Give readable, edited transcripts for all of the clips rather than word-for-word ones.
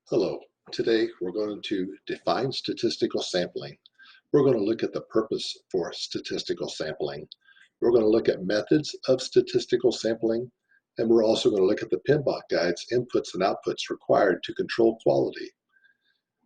Hello. Today we're going to define statistical sampling. We're going to look at the purpose for statistical sampling. We're going to look at methods of statistical sampling, and we're also going to look at the PMBOK guide's inputs and outputs required to control quality.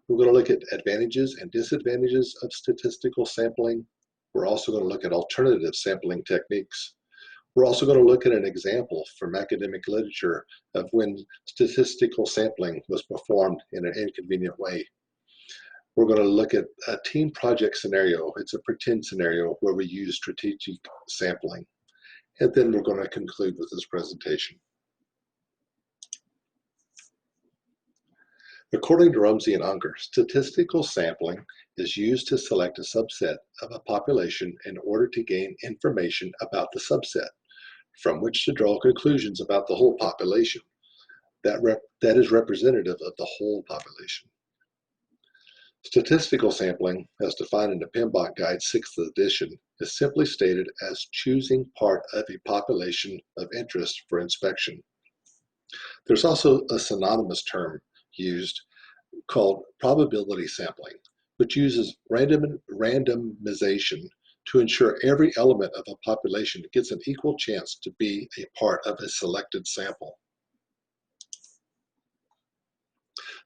We're going to look at advantages and disadvantages of statistical sampling. We're also going to look at alternative sampling techniques. We're also going to look at an example from academic literature of when statistical sampling was performed in an inconvenient way. We're going to look at a team project scenario. It's a pretend scenario where we use strategic sampling. And then we're going to conclude with this presentation. According to Rumsey and Unger, statistical sampling is used to select a subset of a population in order to gain information about the subset, from which to draw conclusions about the whole population that is representative of the whole population. Statistical sampling, as defined in the PMBOK Guide 6th edition, is simply stated as choosing part of a population of interest for inspection. There's also a synonymous term used called probability sampling, which uses randomization to ensure every element of a population gets an equal chance to be a part of a selected sample.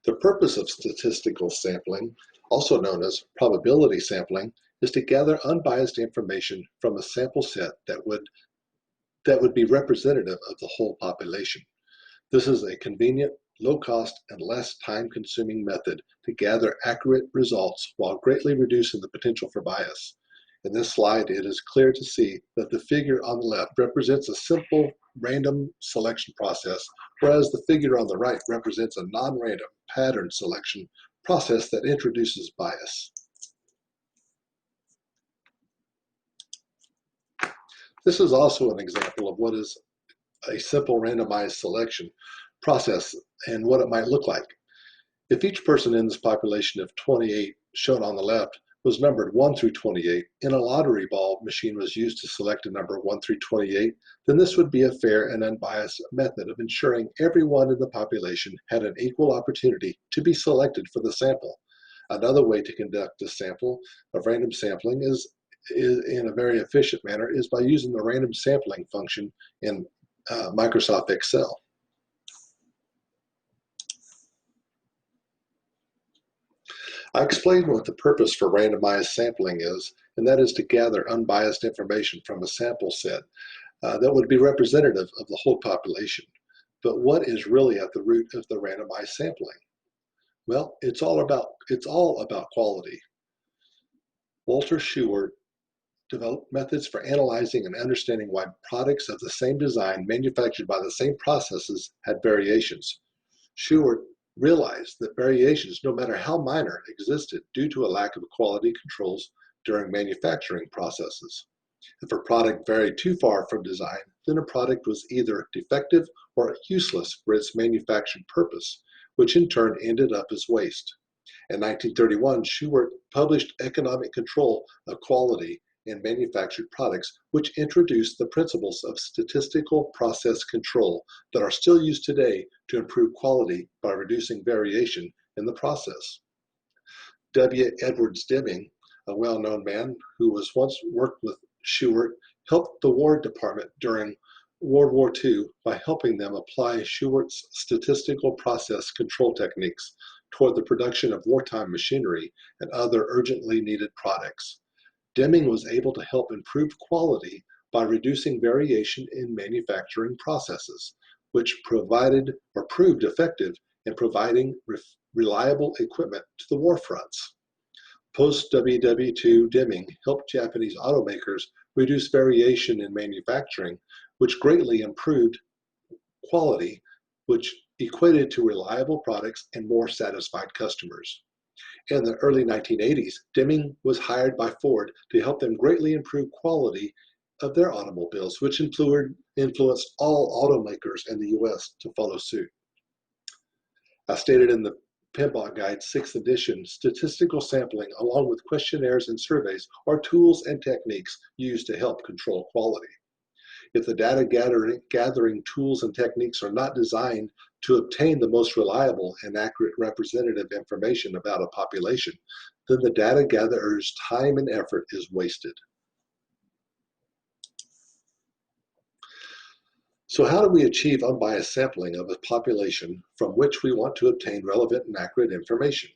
The purpose of statistical sampling, also known as probability sampling, is to gather unbiased information from a sample set that would be representative of the whole population. This is a convenient, low-cost, and less time-consuming method to gather accurate results while greatly reducing the potential for bias. In this slide, it is clear to see that the figure on the left represents a simple random selection process, whereas the figure on the right represents a non-random pattern selection process that introduces bias. This is also an example of what is a simple randomized selection process and what it might look like. If each person in this population of 28 shown on the left was numbered 1 through 28, and a lottery ball machine was used to select a number 1 through 28, then this would be a fair and unbiased method of ensuring everyone in the population had an equal opportunity to be selected for the sample. Another way to conduct a sample of random sampling is in a very efficient manner is by using the random sampling function in Microsoft Excel. I explained what the purpose for randomized sampling is, and that is to gather unbiased information from a sample set that would be representative of the whole population. But what is really at the root of the randomized sampling? Well, it's all about quality. Walter Shewhart developed methods for analyzing and understanding why products of the same design manufactured by the same processes had variations. Shewhart realized that variations, no matter how minor, existed due to a lack of quality controls during manufacturing processes. If a product varied too far from design, then a product was either defective or useless for its manufactured purpose, which in turn ended up as waste. In 1931, Shewhart published Economic Control of Quality in Manufactured Products, which introduced the principles of statistical process control that are still used today to improve quality by reducing variation in the process. W. Edwards Deming, a well-known man who was once worked with Shewhart, helped the War Department during World War II by helping them apply Shewart's statistical process control techniques toward the production of wartime machinery and other urgently needed products. Deming was able to help improve quality by reducing variation in manufacturing processes, which proved effective in providing reliable equipment to the war fronts. Post-WW2, Deming helped Japanese automakers reduce variation in manufacturing, which greatly improved quality, which equated to reliable products and more satisfied customers. In the early 1980s, Deming was hired by Ford to help them greatly improve quality of their automobiles, which influenced all automakers in the US to follow suit. As stated in the PMBOK Guide 6th edition, statistical sampling, along with questionnaires and surveys, are tools and techniques used to help control quality. If the data gathering tools and techniques are not designed to obtain the most reliable and accurate representative information about a population, then the data gatherer's time and effort is wasted. So how do we achieve unbiased sampling of a population from which we want to obtain relevant and accurate information?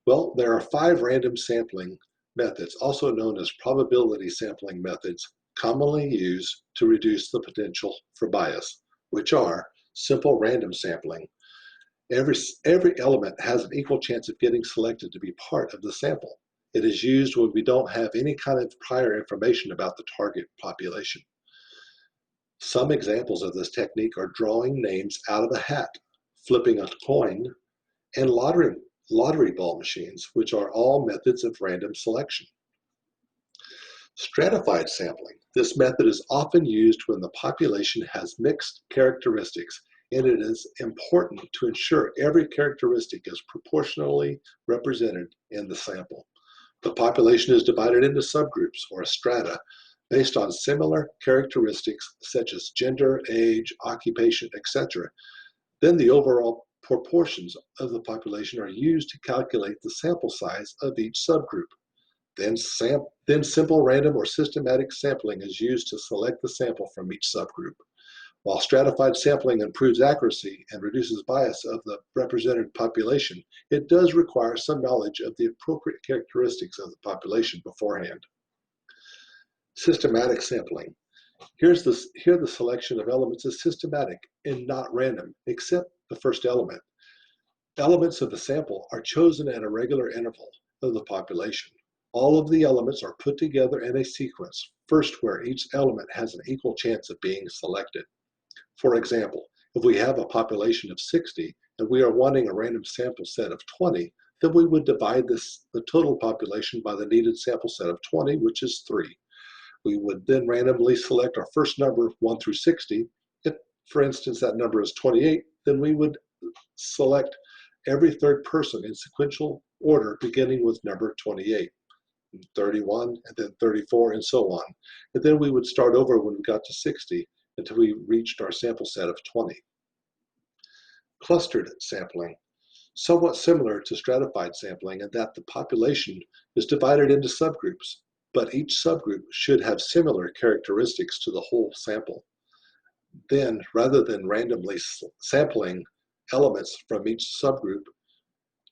Well, there are 5 random sampling methods, also known as probability sampling methods, commonly used to reduce the potential for bias, which are simple random sampling. Every element has an equal chance of getting selected to be part of the sample. It is used when we don't have any kind of prior information about the target population. Some examples of this technique are drawing names out of a hat, flipping a coin, and lottery ball machines, which are all methods of random selection. Stratified sampling. This method is often used when the population has mixed characteristics, and it is important to ensure every characteristic is proportionally represented in the sample. The population is divided into subgroups, or strata, based on similar characteristics such as gender, age, occupation, etc. Then the overall proportions of the population are used to calculate the sample size of each subgroup. Then simple random or systematic sampling is used to select the sample from each subgroup. While stratified sampling improves accuracy and reduces bias of the represented population, it does require some knowledge of the appropriate characteristics of the population beforehand. Systematic sampling. Here the selection of elements is systematic and not random, except the first element. Elements of the sample are chosen at a regular interval of the population. All of the elements are put together in a sequence, first where each element has an equal chance of being selected. For example, if we have a population of 60 and we are wanting a random sample set of 20, then we would divide the total population by the needed sample set of 20, which is 3. We would then randomly select our first number 1 through 60. If, for instance, that number is 28, then we would select every third person in sequential order beginning with number 28. 31, and then 34, and so on. And then we would start over when we got to 60 until we reached our sample set of 20. Clustered sampling. Somewhat similar to stratified sampling in that the population is divided into subgroups, but each subgroup should have similar characteristics to the whole sample. Then, rather than randomly sampling elements from each subgroup,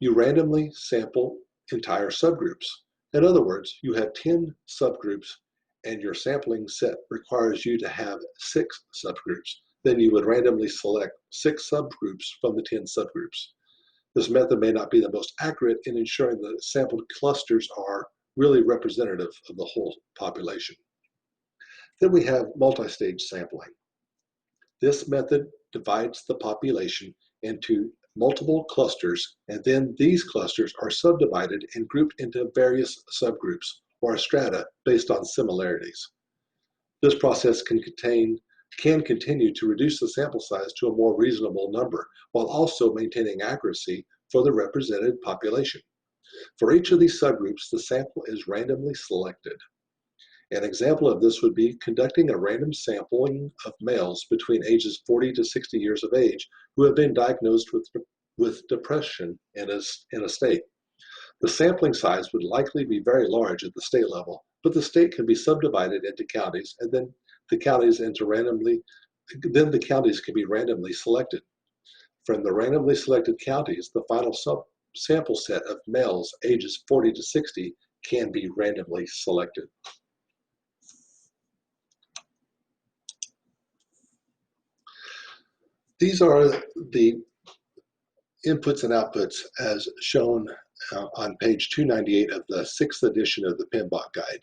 you randomly sample entire subgroups. In other words, you have 10 subgroups and your sampling set requires you to have 6 subgroups. Then you would randomly select 6 subgroups from the 10 subgroups. This method may not be the most accurate in ensuring the sampled clusters are really representative of the whole population. Then we have multi-stage sampling. This method divides the population into multiple clusters, and then these clusters are subdivided and grouped into various subgroups or strata based on similarities. This process can continue to reduce the sample size to a more reasonable number while also maintaining accuracy for the represented population. For each of these subgroups, the sample is randomly selected. An example of this would be conducting a random sampling of males between ages 40 to 60 years of age who have been diagnosed with depression in a state. The sampling size would likely be very large at the state level, but the state can be subdivided into counties, and then the counties can be randomly selected. From the randomly selected counties, the final sample set of males ages 40 to 60 can be randomly selected. These are the inputs and outputs as shown on page 298 of the 6th edition of the PMBOK guide.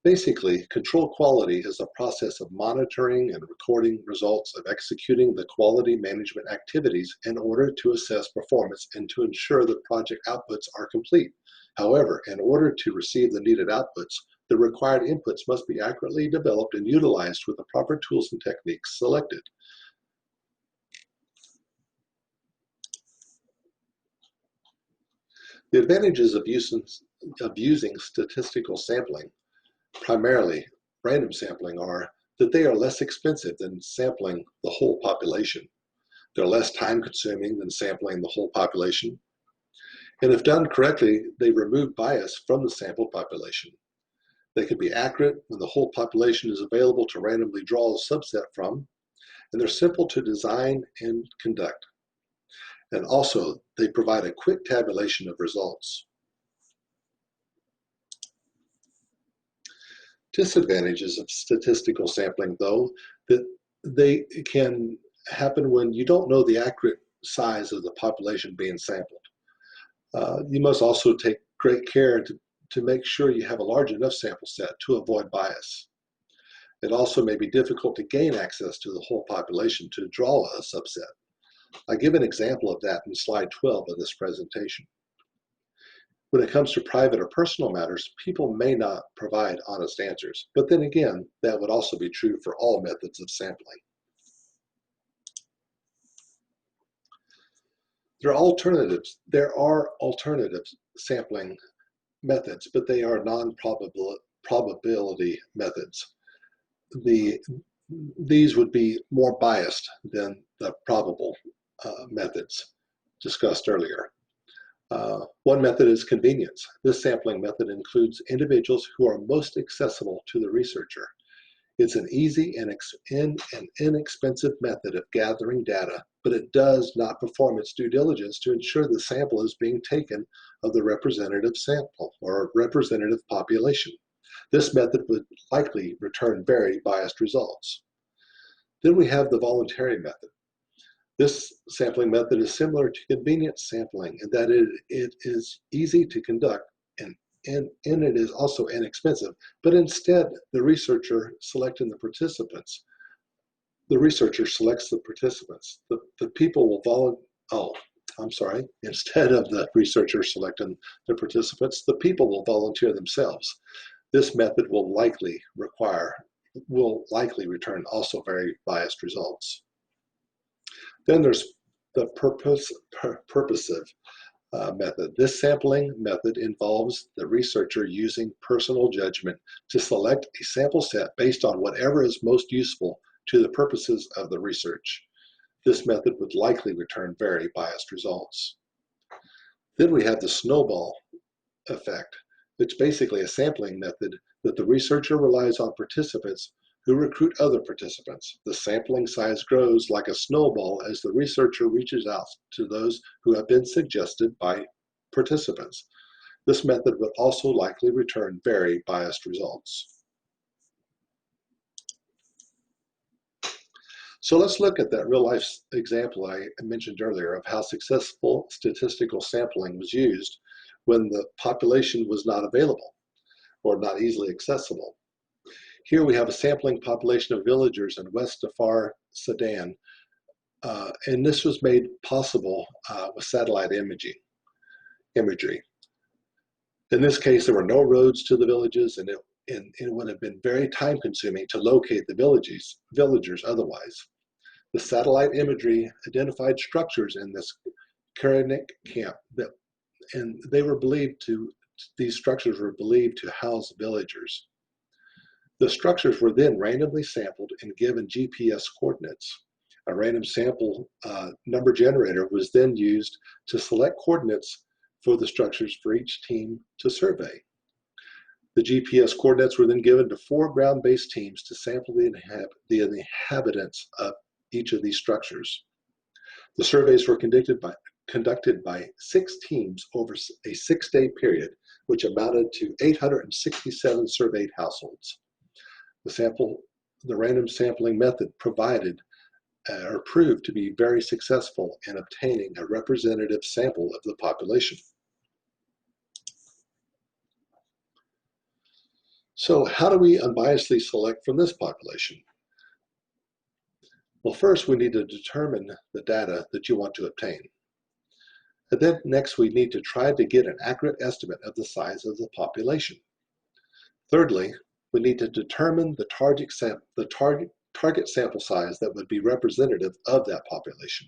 Basically, control quality is a process of monitoring and recording results of executing the quality management activities in order to assess performance and to ensure that project outputs are complete. However, in order to receive the needed outputs, the required inputs must be accurately developed and utilized with the proper tools and techniques selected. The advantages of using statistical sampling, primarily random sampling, are that they are less expensive than sampling the whole population. They're less time consuming than sampling the whole population. And if done correctly, they remove bias from the sample population. They can be accurate when the whole population is available to randomly draw a subset from, and they're simple to design and conduct. And also, they provide a quick tabulation of results. Disadvantages of statistical sampling, though, that they can happen when you don't know the accurate size of the population being sampled. You must also take great care to make sure you have a large enough sample set to avoid bias. It also may be difficult to gain access to the whole population to draw a subset. I give an example of that in slide 12 of this presentation. When it comes to private or personal matters, people may not provide honest answers, but then again, that would also be true for all methods of sampling. There are alternative sampling methods, but they are non-probability methods. These would be more biased than the probable methods discussed earlier. One method is convenience. This sampling method includes individuals who are most accessible to the researcher. It's an easy and inexpensive method of gathering data, but it does not perform its due diligence to ensure the sample is being taken of the representative sample or representative population. This method would likely return very biased results. Then we have the voluntary method. This sampling method is similar to convenience sampling in that it is easy to conduct and it is also inexpensive, but instead the researcher selects the participants. The people will instead of the researcher selecting the participants, the people will volunteer themselves. This method will likely return also very biased results. Then there's the purposive method. This sampling method involves the researcher using personal judgment to select a sample set based on whatever is most useful to the purposes of the research. This method would likely return very biased results. Then we have the snowball effect. It's basically a sampling method that the researcher relies on participants who recruit other participants. The sampling size grows like a snowball as the researcher reaches out to those who have been suggested by participants. This method would also likely return very biased results. So let's look at that real-life example I mentioned earlier of how successful statistical sampling was used when the population was not available or not easily accessible. Here we have a sampling population of villagers in West Darfur, Sudan, and this was made possible with satellite imagery. In this case, there were no roads to the villages, and it would have been very time-consuming to locate the villagers otherwise. The satellite imagery identified structures in this Karanik camp these structures were believed to house villagers. The structures were then randomly sampled and given GPS coordinates. A random sample number generator was then used to select coordinates for the structures for each team to survey. The GPS coordinates were then given to 4 ground-based teams to sample the inhabitants of each of these structures. The surveys were conducted by 6 teams over a 6-day period, which amounted to 867 surveyed households. The random sampling method proved to be very successful in obtaining a representative sample of the population. So how do we unbiasedly select from this population? Well, first we need to determine the data that you want to obtain. And then next we need to try to get an accurate estimate of the size of the population. Thirdly, we need to determine the target sample size that would be representative of that population.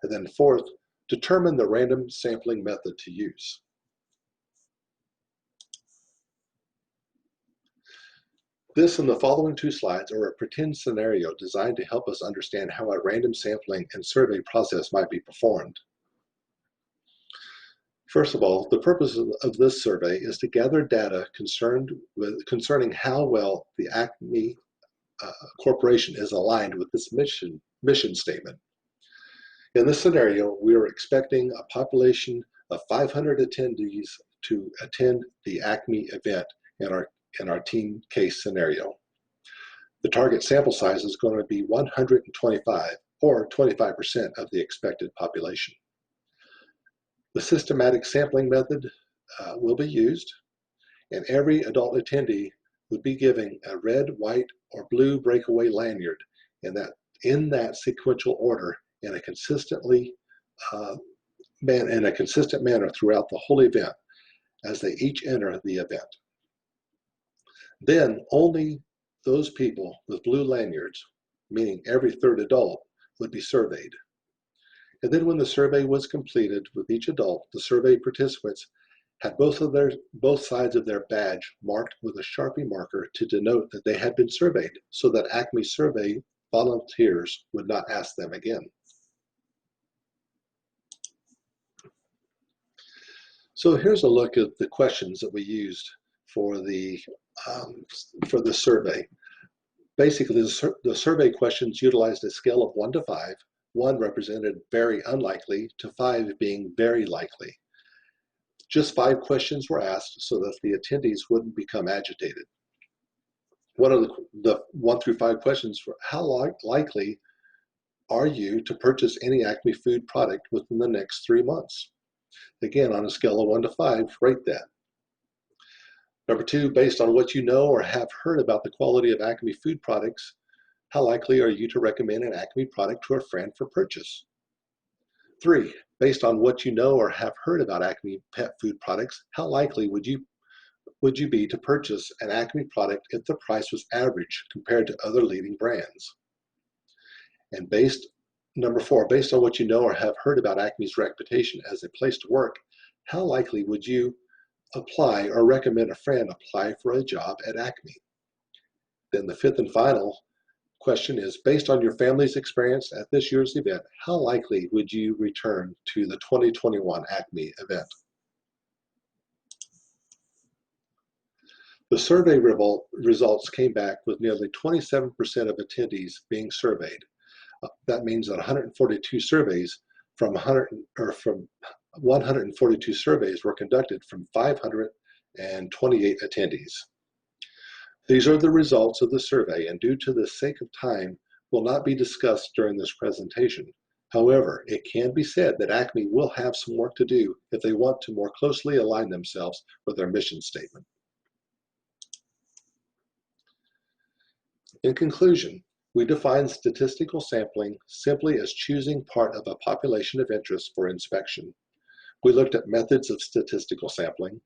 And then fourth, determine the random sampling method to use. This and the following two slides are a pretend scenario designed to help us understand how a random sampling and survey process might be performed. First of all, the purpose of this survey is to gather data concerning how well the Acme Corporation is aligned with this mission statement. In this scenario, we are expecting a population of 500 attendees to attend the Acme event in our team case scenario. The target sample size is going to be 125, or 25% of the expected population. The systematic sampling method will be used, and every adult attendee would be given a red, white, or blue breakaway lanyard in that sequential order in a consistent manner throughout the whole event as they each enter the event. Then only those people with blue lanyards, meaning every third adult, would be surveyed. And then when the survey was completed with each adult, the survey participants had both sides of their badge marked with a Sharpie marker to denote that they had been surveyed, so that Acme survey volunteers would not ask them again. So here's a look at the questions that we used for the survey. Basically, the survey questions utilized a scale of 1 to 5, 1 represented very unlikely to 5 being very likely. Just 5 questions were asked so that the attendees wouldn't become agitated. One of the 1 through 5 questions were, how likely are you to purchase any Acme food product within the next 3 months? Again, on a scale of 1 to 5, rate that. Number 2, based on what you know or have heard about the quality of Acme food products, how likely are you to recommend an Acme product to a friend for purchase? 3, based on what you know or have heard about Acme pet food products, how likely would you be to purchase an Acme product if the price was average compared to other leading brands? And number 4, based on what you know or have heard about Acme's reputation as a place to work, how likely would you apply or recommend a friend apply for a job at Acme? Then the 5th and final question is, based on your family's experience at this year's event, how likely would you return to the 2021 Acme event? The survey results came back with nearly 27% of attendees being surveyed. That means that 142 surveys from 142 surveys were conducted from 528 attendees. These are the results of the survey, and due to the sake of time, will not be discussed during this presentation. However, it can be said that Acme will have some work to do if they want to more closely align themselves with their mission statement. In conclusion, we define statistical sampling simply as choosing part of a population of interest for inspection. We looked at methods of statistical sampling.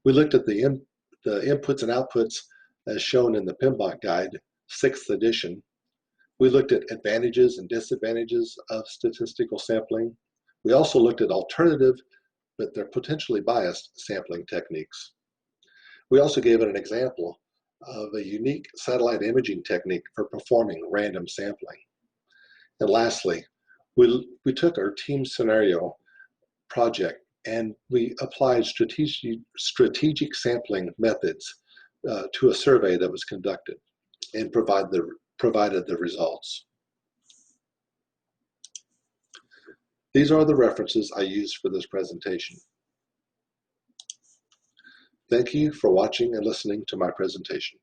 We looked at the inputs and outputs as shown in the PMBOK Guide, 6th edition. We looked at advantages and disadvantages of statistical sampling. We also looked at alternative, but they're potentially biased sampling techniques. We also gave an example of a unique satellite imaging technique for performing random sampling. And lastly, we took our team scenario project and we applied strategic sampling methods to a survey that was conducted and provided the results. These are the references I used for this presentation. Thank you for watching and listening to my presentation.